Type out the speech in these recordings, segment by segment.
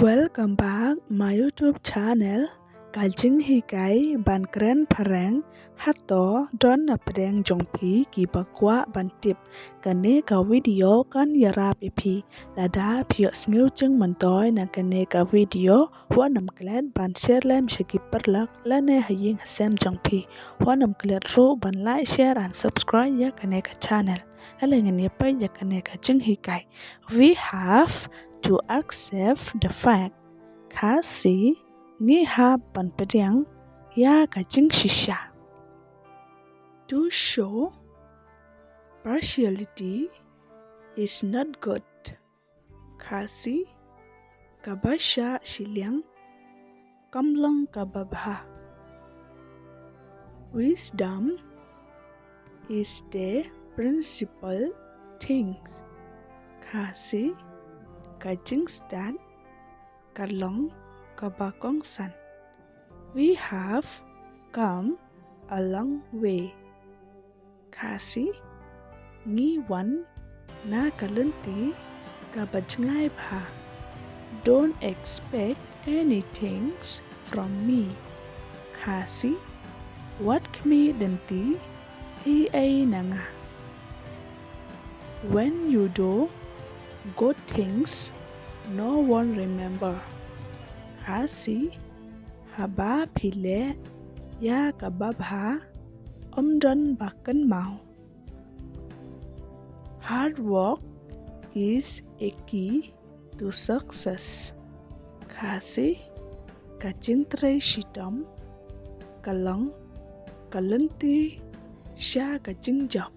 Welcome back my YouTube channel. Kaljing hikai ban keren pareng hato don apdeng jongpi ki bakwa ban tip kane ka video kan yarap ipi lada pio sngew jeng mantoy na kane ka video wanam klet ban share lem shiki perlak lane haying hasem jongpi wanam klet ro ban like share and subscribe ya kane ka channel aleng ne pa ya kane ka jing hikai. We have to accept the fact kasi ngi ha ban pedang ya ka jing shisha. To show partiality is not good. Kasi kabasha shiliang kamlang kababha. Wisdom is the principal things. Kasi kajing stan kalong kabakong san. We have come a long way. Kasi ngi wan na kalunti kabajngai bha. Don't expect anything from me. Kasi what kmi denti hi ay nanga. When you do good things, no one remember. Kasi haba pile ya kababha omdon bakan mau. Hard work is a key to success. Kasi kajing tray shitom kalong kalunti sha kajing job.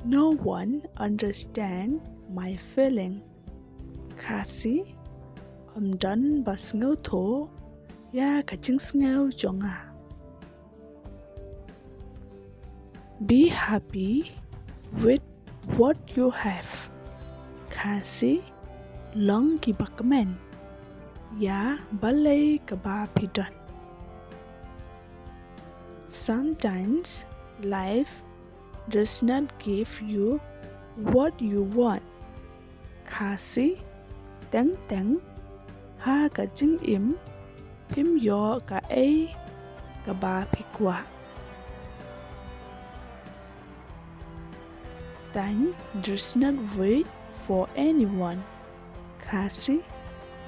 No one understand my feeling. Kasi omdon bas ngau tho ya kajing ngau jonga. Be happy with what you have. Kasi long ki bakmen ya balay kaba pidon. Sometimes life does not give you what you want. Kasi teng ha kajing im pim yo ka ay kaba pikwa. Time does not wait for anyone. Kasi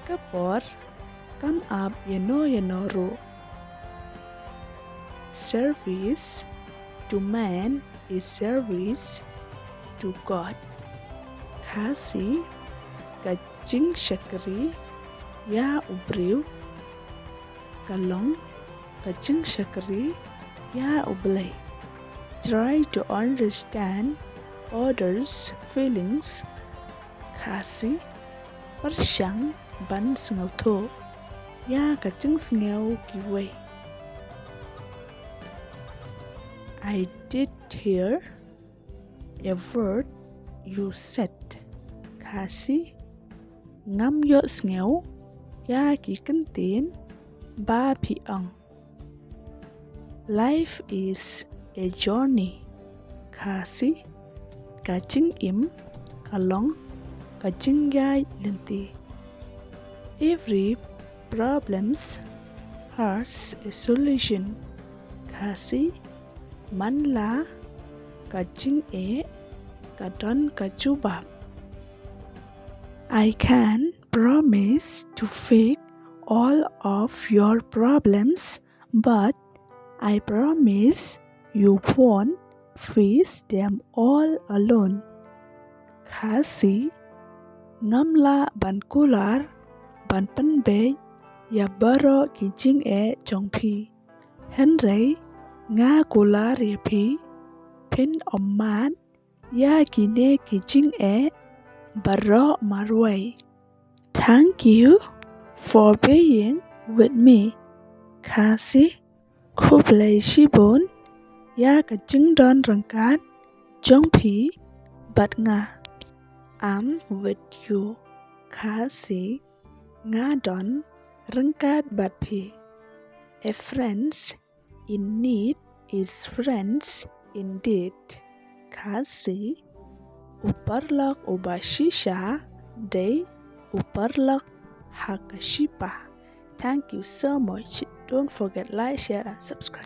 kapor come up yano ro. Service to man is service to God. Kasi kajing syakri ya ubriu kalong kajing syakri ya ublay. Try to understand others' feelings. Kasi persyang ban sngau tho ya kajing sngau kiway. I did hear a word you said. Kasi ngam yo sngau ya ki kentin ba pi ang. Life is a journey. Kasi kajing im kalong kajing ya lenti. Every problems has a solution. Kasi manla kajing kadon kajubab. I can promise to fix all of your problems, but I promise you won't face them all alone. Kasi ngamla ban kular ban penbe ya baro kijing jongpi. Henry nga kular ya pi pin omman ya kine kijing baro marway. Thank you for being with me. Kasi kublay shibon ya kajing don rangkat jongpi bat nga. I'm with you. Kasi nga don rangkat bat pi. A friends in need is friends indeed. Kasi uparlak ubashisha day Uparlak Hakashipa. Thank you so much. Don't forget like, share and subscribe.